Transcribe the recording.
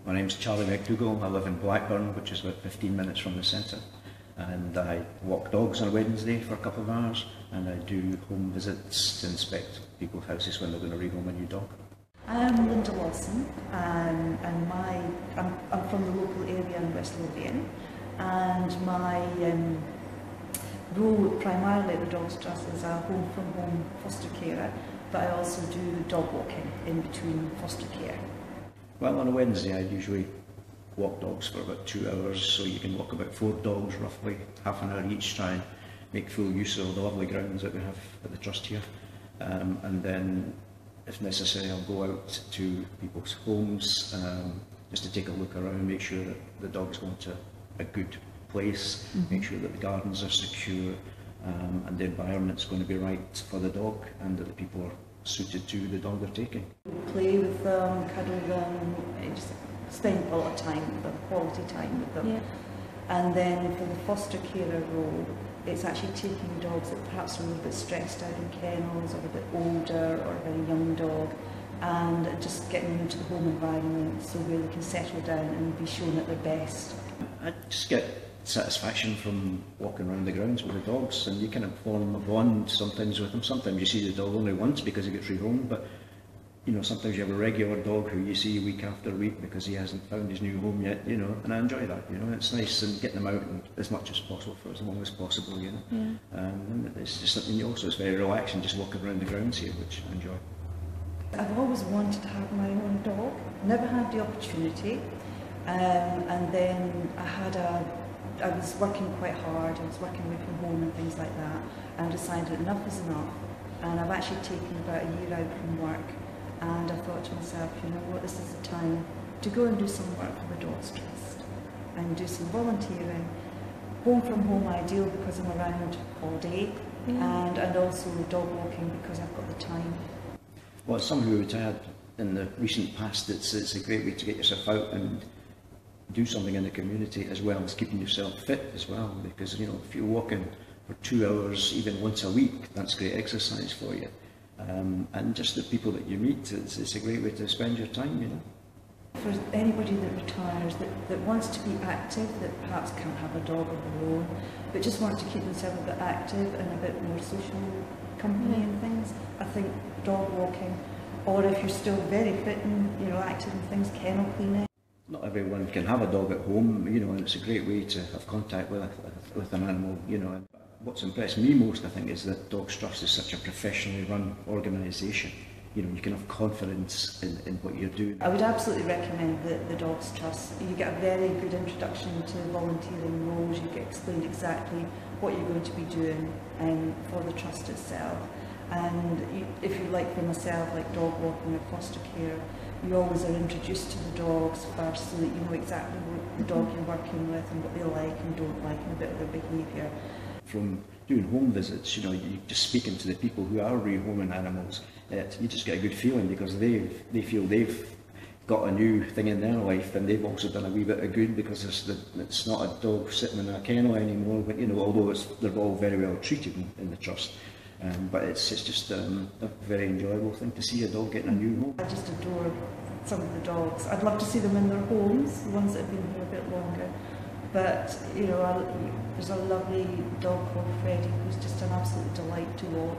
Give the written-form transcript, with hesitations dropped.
My name's Charlie McDougall. I live in Blackburn, which is about 15 minutes from the centre. And I walk dogs on a Wednesday for a couple of hours, and I do home visits to inspect people's houses when they're going to rehome a new dog. I'm Linda Lawson, and I'm from the local area in West Lothian, and my role primarily at the Dogs Trust is a home-from-home foster carer, but I also do dog walking in between foster care. Well, on a Wednesday I usually walk dogs for about 2 hours, so you can walk about 4 dogs roughly, half an hour each, try and make full use of the lovely grounds that we have at the Trust here. And then, if necessary, I'll go out to people's homes just to take a look around, make sure that the dog's going to a good place, make sure that the gardens are secure and the environment's going to be right for the dog and that the people are suited to the dog they're taking. Play with them, cuddle them, just spend a lot of time with them, quality time with them. Yeah. And then for the foster carer role, it's actually taking dogs that perhaps are a little bit stressed out in kennels or a bit older or a very young dog, and just getting them into the home environment so where they can settle down and be shown at their best. I just get satisfaction from walking around the grounds with the dogs, and you kind of form a bond sometimes with them. Sometimes you see the dog only once because he gets rehomed, but you know, sometimes you have a regular dog who you see week after week because he hasn't found his new home yet, you know, and I enjoy that, you know. It's nice and getting them out and as much as possible for as long as possible, you know. Yeah. And it's just something also, it's very relaxing just walking around the grounds here, which I enjoy. I've always wanted to have my own dog, never had the opportunity, and then I was working quite hard, I was working away from home and things like that, and I decided enough is enough, and I've actually taken about a year out from work, and I thought to myself, you know what, this is the time to go and do some work for the Dogs Trust and do some volunteering. Home from home ideal because I'm around all day, and also dog walking because I've got the time. Well, as someone who retired in the recent past, it's a great way to get yourself out and do something in the community as well as keeping yourself fit as well, because you know, if you're walking for 2 hours even once a week, that's great exercise for you. And just the people that you meet, it's a great way to spend your time, you know. For anybody that retires, that wants to be active, that perhaps can't have a dog of their own, but just wants to keep themselves a bit active and a bit more social company and things, I think dog walking, or if you're still very fit and you know active and things, kennel cleaning. Not everyone can have a dog at home, you know, and it's a great way to have contact with an animal, you know. And what's impressed me most, I think, is that Dogs Trust is such a professionally run organisation. You know, you can have confidence in what you're doing. I would absolutely recommend the Dogs Trust. You get a very good introduction to volunteering roles, you get explained exactly what you're going to be doing for the Trust itself. And if you like, for myself, like dog walking or foster care, you always are introduced to the dogs first so that you know exactly what the dog you're working with and what they like and don't like and a bit of their behaviour. From doing home visits, you know, you just speaking to the people who are rehoming animals, you just get a good feeling because they feel they've got a new thing in their life, and they've also done a wee bit of good because it's not a dog sitting in a kennel anymore, but, you know, although they're all very well treated in the Trust. But it's just a very enjoyable thing to see a dog getting a new home. I just adore some of the dogs. I'd love to see them in their homes, the ones that have been here a bit longer. But, you know, there's a lovely dog called Freddie who's just an absolute delight to walk.